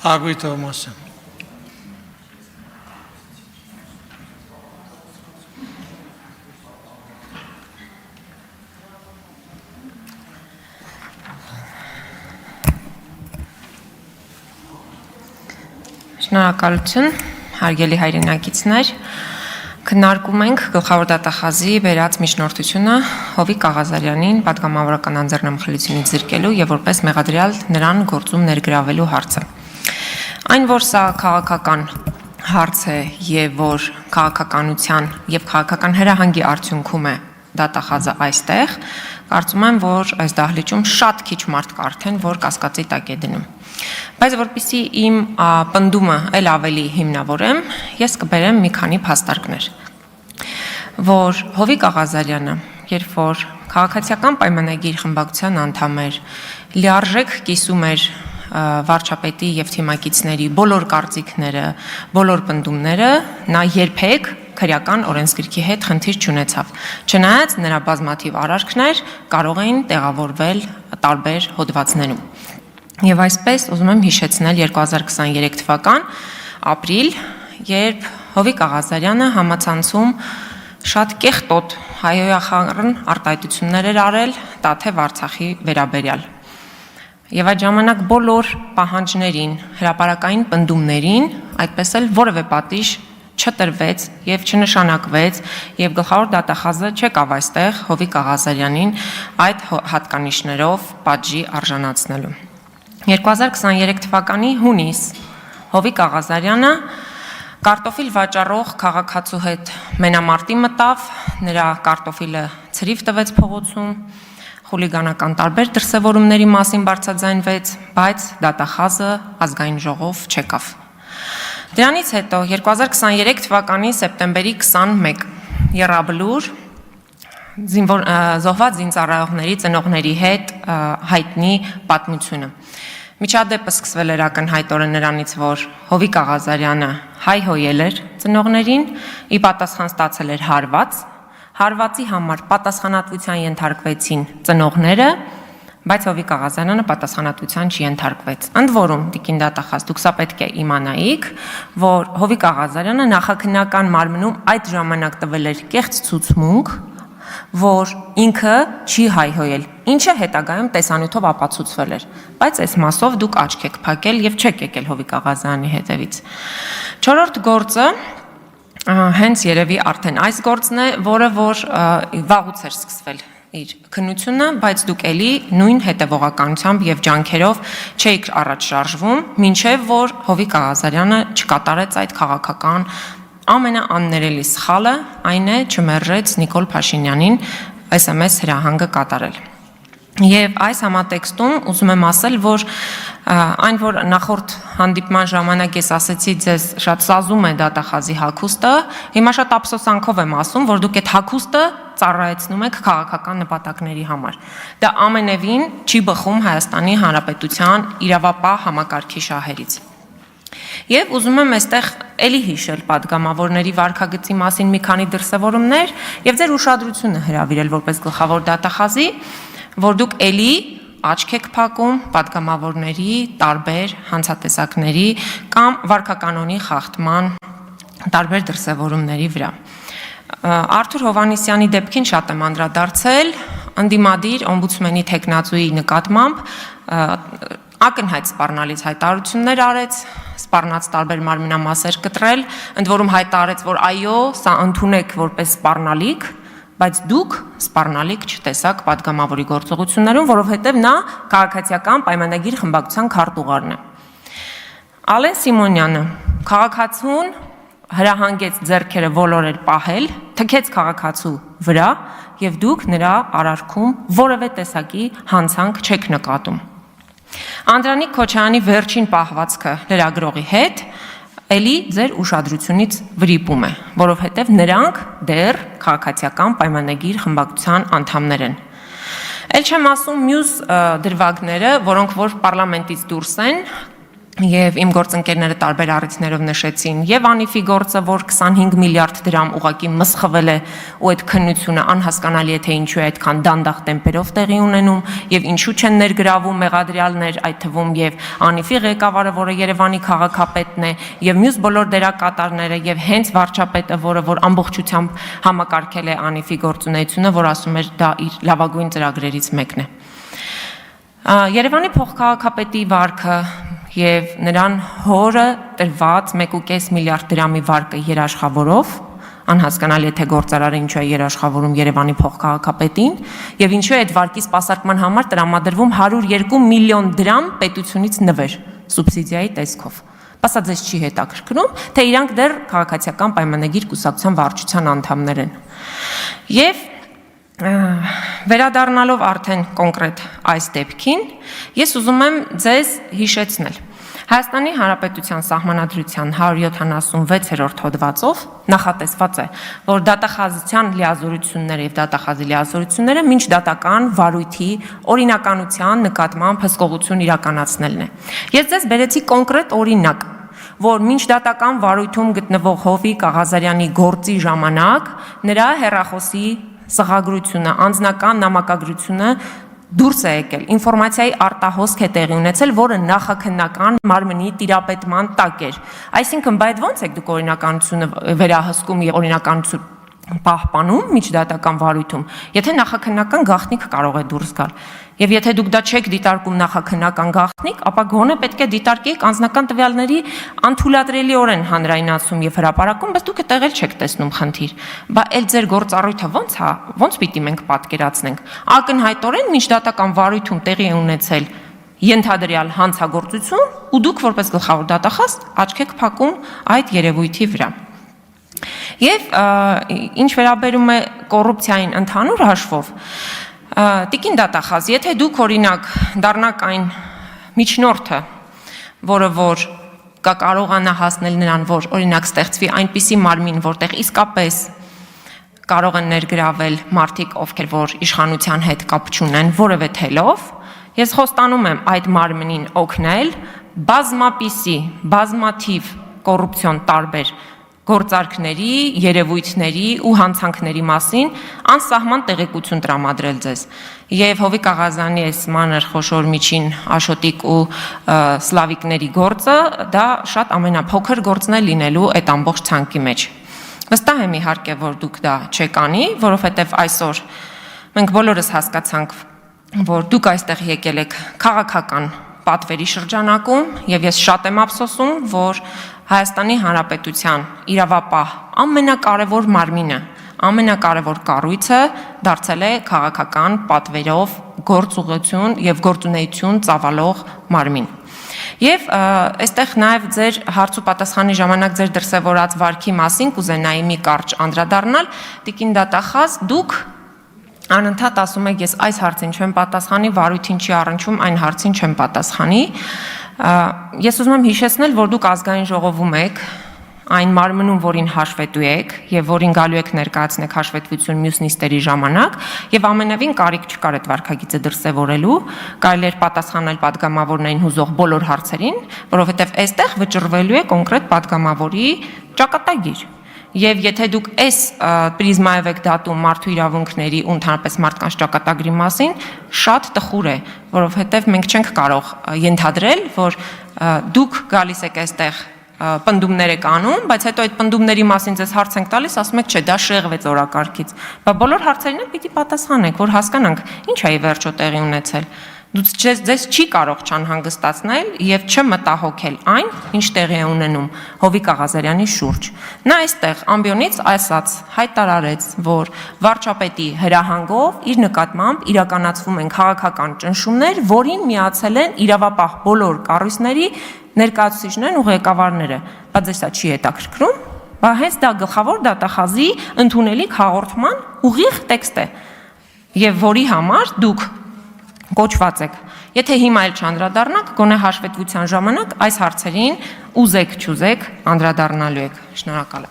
Թագուհի Թովմասյան։ Շնորհակալություն, հարգելի հայրենակիցներ, քննարկում ենք գլխավոր դատախազի բերած միջնորդությունը Հովիկ Աղազարյանին պատգամավորական անձեռնամխելիությունից զրկելու եւ որպես մեղադրյալ նրան գործում ներգրավելու հարցը։ Այն, որ սա քաղաքական հարց է եւ որ քաղաքականության եւ քաղաքական հրահանգի արդյունքում է դատախազը այստեղ, կարծում եմ, որ այս դահլիճում շատ քիչ մարդ կա արդեն, որ կասկածի տակ է դնում։ Բայց որպեսզի իմ պնդումը էլ ավելի հիմնավորեմ, ես կբերեմ մի քանի փաստարկներ, որ Հովիկ Աղազարյանը, երբ որ քաղաքացիական պայմանագիր խմբակցության անդամ էր, լիարժեք կիսում էր վարչապետի եւ թիմակիցների բոլոր կարծիքները, բոլոր պնդումները, նա երբեք քրեական օրենսգրքի հետ խնդիր չունեցավ։ Չնայած նրա բազմաթիվ արարքներ կարող էին տեղավորվել տարբեր հոդվածներում։ Եվ այսպես ուզում եմ հիշեցնել 2023 թվական ապրիլ, երբ Հովիկ Աղազարյանը համացանցում շատ կեղտոտ հայոյախառն արտահայտություններ էր արել Տաթև Արցախի վերաբերյալ։ Եվ այդ ժամանակ բոլոր պահանջներին, հրապարակային պնդումներին այդպես էլ որևէ պատիժ չտրվեց եւ չնշանակվեց եւ գլխավոր դատախազը չեկավ այստեղ Հովիկ Աղազարյանին այդ հատկանիշներով պատժի արժանացնելու։ 2023 թվականի հունիս Հովիկ Աղազարյանը կարտոֆիլ վաճառող քաղաքացու հետ մենամարտի մտավ, նրա կարտոֆիլը ցրիվ տվեց փողոցում, խուլիգանական տարբեր դրսևորումների մասին բարձրաձայնվեց, բայց դատախազը ազգային ժողով չեկավ։ Դրանից հետո 2023 թվականի սեպտեմբերի 21 Եռաբլուր զոհված զինծառայողների ծնողների հետ հայտնի պատմությունը։ Միջադեպը սկսվել էր ակնհայտորեն նրանից, որ Հովիկ Աղազարյանը հայհոյել էր ծնողներին, ի պատասխան ստացել էր հարվածի համար պատասխանատվության ենթարկվեցին ծնողները, բայց Հովիկ Աղազարյանը պատասխանատվության չենթարկվեց։ Ընդ որում, տիկին դատախազ, դուք սա պետք է իմանայիք, որ Հովիկ Աղազարյանը նախաքննական մարմնում այդ ժամանակ տվել էր կեղծ ցուցմունք, որ ինքը չի հայհոյել, ինչը հետագայում տեսանյութով ապացուցվել էր, բայց այս մասով դուք աչք եք փակել եւ չեք եկել Հովիկ Աղազարյանի հետևից։ Չորրորդ գործը հենց երևի արդեն այս գործն է, որը որ վաղուց էր սկսվել իր քննությունը, բայց դուք էլի նույն հետևողականությամբ եւ ջանքերով չէիք առաջ շարժվում, մինչեւ որ Հովիկ Աղազարյանը չկատարեց այդ քաղաքական ամենաաններելի սխալը, այն է չմերժեց Նիկոլ Փաշինյանին SMS հրահանգը կատարել։ Եվ այս համատեքստում ուզում եմ ասել, որ այն, որ նախորդ հանդիպման ժամանակ ես ասեցի ձեզ շատ սազում է դատախազի հագուստը, հիմա շատ ափսոսանքով եմ ասում, որ դուք այդ հագուստը ծառայեցնում եք քաղաքական նպատակների համար։ Դա ամենևին չի բխում Հայաստանի Հանրապետության իրավապահ համակարգի շահերից։ Եվ ուզում եմ այստեղ էլի հիշել պատգամավորների վարքագծի մասին մի քանի դրսևորումներ եւ ձեր ուշադրությունը հրավիրել որպես գլխավոր դատախազի, որ դուք էլի աչք եք փակում պատգամավորների տարբեր հանցատեսակների կամ վարքականոնի խախտման տարբեր դրսևորումների վրա։ Արթուր Հովհաննիսյանի դեպքին շատ եմ անդրադարձել, ընդդիմադիր օմբուդսմենի թեկնածուի նկատմամբ ակնհայտ սպառնալից հայտարարություններ արեց, սպառնաց տարբեր մարմնամասեր կտրել, ընդ որում հայտարարեց, որ այո, սա ընդունեք որպես սպառնալիք, բայց դուք սպառնալիք չտեսաք պատգամավորի գործողություններում, որովհետև նա քաղաքացիական պայմանագիր խմբակցության քարտուղարն է։ Ալեն Սիմոնյանը քաղաքացուն հրահանգեց ձեռքերը ոլորել պահել, թքեց քաղաքացու վրա եւ դուք նրա արարքում որևէ տեսակի հանցանք չեք նկատում։ Անդրանիկ Քոչարյանի վերջին պահվածքը լրագրողի հետ էլի ձեր ուշադրությունից վրիպում է, որովհետև նրանք դեռ քաղաքացիական պայմանագիր խմբակցության անդամներ են։ Էլ չեմ ասում մյուս դրվագները, որոնք որ պարլամենտից դուրս են, Եվ իմ գործընկերները տարբեր առիթներով նշեցին եւ Անիֆի գործը, որ 25 միլիարդ դրամ ուղակի մսխվել է ու այդ քննությունը անհասկանալի է թե ինչու է այդքան դանդաղ տեմպերով տեղի ունենում եւ ինչու չեն ներգրավում մեղադրյալներ, այդ թվում եւ Անիֆի ղեկավարը, որը Երևանի քաղաքապետն է, եւ մյուս բոլոր դերակատարները եւ հենց վարչապետը, որ ամբողջությամբ համակարգել է Անիֆի գործունեությունը, որ ասում էր դա իր լավագույն ծրագրերից մեկն է։ Երևանի փոխքաղաքապետի վարկը եւ նրան հորը տրված 1.5 միլիարդ դրամի վարկը երաշխավորով, անհասկանալի է թե գործարարը ինչու է երաշխավորում Երևանի փոխքաղաքապետին եւ ինչու է այդ վարկի սպասարկման համար տրամադրվում 102 միլիոն դրամ պետությունից նվեր սուբսիդիայի տեսքով։ Պասա ձեզ չի հետաքրքրում, թե իրանք դեռ քաղաքացիական պայմանագիր կուսակցության վարչության անդամներ են։ Եվ վերադառնալով արդեն կոնկրետ այս դեպքին, ես ուզում եմ ձեզ հիշեցնել Հայաստանի Հանրապետության Սահմանադրության 176-րդ հոդվածով նախատեսված է, որ դատախազության լիազորությունները եւ դատախազի լիազորությունները մինչ դատական վարույթի օրինականության նկատմամբ հսկողություն իրականացնելն է։ Ես ձեզ բերեցի կոնկրետ օրինակ, որ մինչ դատական վարույթում գտնվող Հովիկ Աղազարյանի գործի ժամանակ նրա հեռախոսի սղագրությունը, անձնական նամակագրությունը դուրս է եկել, ինֆորմացիայի արտահոսք է տեղի ունեցել, որը նախաքննական մարմնի տիրապետման տակ էր։ Այսինքն, բայց ո՞նց եք դուք օրինականությունը վերահսկում եւ օրինականություն պահպանում միջդատական վարույթում, եթե նախաքննական գաղտնիք կարող է դուրս գալ։ Եվ եթե դուք դա չեք դիտարկում նախաքննական գաղտնիք, ապա գոնե պետք է դիտարկեիք անձնական տվյալների անթույլատրելիորեն հանրայնացում եւ հրապարակում, բայց դուք այդտեղ էլ չեք տեսնում խնդիր։ Բա էլ ձեր գործառույթը ո՞նց պիտի մենք պատկերացնենք։ Ակնհայտորեն միջդատական վարույթում տեղի է ունեցել ենթադրյալ հանցագործություն, ու դուք որպես գլխավոր դատախազ աչք եք փակում այդ երևույթի վրա։ Եվ ինչ վերաբերում է կոռուպցիային ընդհանուր հաշվով, տիկին դատախազ, եթե դուք օրինակ դառնաք այն միջնորդը, որը որ կարողանա հասնել նրան, որ օրինակ ստեղծվի այնպիսի մարմին, որտեղ իսկապես կարող են ներգրավել մարդիկ, ովքեր որ իշխանության հետ կապ չունեն որևէ թելով, ես խոստանում եմ այդ մարմնին օգնել բազմաթիվ կոռուպցիոն տարբեր գործարքների, երևույթների ու հանցանքների մասին անսահման տեղեկություն տրամադրել ձեզ։ Եվ Հովիկ Աղազարյանի այս մանր խոշոր միջին Աշոտիկ ու Սլավիկների գործը դա շատ ամենափոքր գործն է լինելու այդ ամբողջ ցանկի մեջ։ Վստահ եմ իհարկե, որ դուք դա չեք անի, որովհետև այսօր մենք բոլորս հասկացանք, որ դուք այստեղ եկել եք քաղաքական պատվերի շրջանակում եւ ես շատ եմ ափսոսում, որ Հայաստանի Հանրապետության իրավապահ ամենակարևոր մարմինը, ամենակարևոր կառույցը դարձել է քաղաքական պատվերով գործուղություն եւ գործունեություն ծավալող մարմին։ Եվ այստեղ նաեւ ձեր հարց ու պատասխանի ժամանակ ձեր դրսևորած վարքի մասին կուզենայի մի կարճ անդրադառնալ, տիկին դատախազ, դուք անընդհատ ասում եք, ես այս հարցին չեմ պատասխանի, վարույթին չի առնչվում, այն հարցին չեմ պատասխանի։ Ես ուզում եմ հիշեցնել, որ դուք ազգային ժողովում եք, այն մարմնում, որին հաշվետու եք եւ որին գալու եք ներկայացնեք հաշվետվություն մյուս նիստերի ժամանակ, եւ ամենևին կարիք չկար այդ վարքագիծը դրսևորելու, կարելի էր պատասխանել падգամավորներին հուզող բոլոր հարցերին, որովհետեւ այստեղ վճռվելու է կոնկրետ падգամավորի ճակատագիր։ Եվ եթե դուք այս պրիզմայով եք դատում մարդու իրավունքների ու ընդհանրապես մարդկանց ճակատագրի մասին, շատ տխուր է, որովհետև մենք չենք կարող ենթադրել, որ դուք գալիս եք այստեղ պնդումներ եք անում, բայց հետո այդ պնդումների մասին ձեզ հարց ենք տալիս, ասում եք, չէ, դա շեղվեց օրակարգից։ Բա բոլոր հարցերին էլ պիտի պատասխանեք, որ հասկանանք, ինչ է ի վերջո տեղի ունեցել։ Ձեզ չի կարող չանհանգստացնել եւ չմտահոգել այն, ինչ տեղի է ունենում Հովիկ Աղազարյանի շուրջ։ Նա այստեղ ամբիոնից ասաց, հայտարարեց, որ վարչապետի հրահանգով իր նկատմամբ իրականացվում են քաղաքական ճնշումներ, որին միացել են իրավապահ բոլոր կառույցների ներկայացուցիչներն ու ղեկավարները։ Բայց ձեզ դա չի հետաքրքրում։ Բա հենց դա գլխավոր դատախազի ընդունելիք հաղորդման ուղիղ տեքստ է, եւ որի համար դուք կոչված եք։ Եթե հիմա էլ չանդրադառնաք, գոնե հաշվետվության ժամանակ այս հարցերին ուզեք չուզեք անդրադառնալու եք։ Շնորհակալ եմ։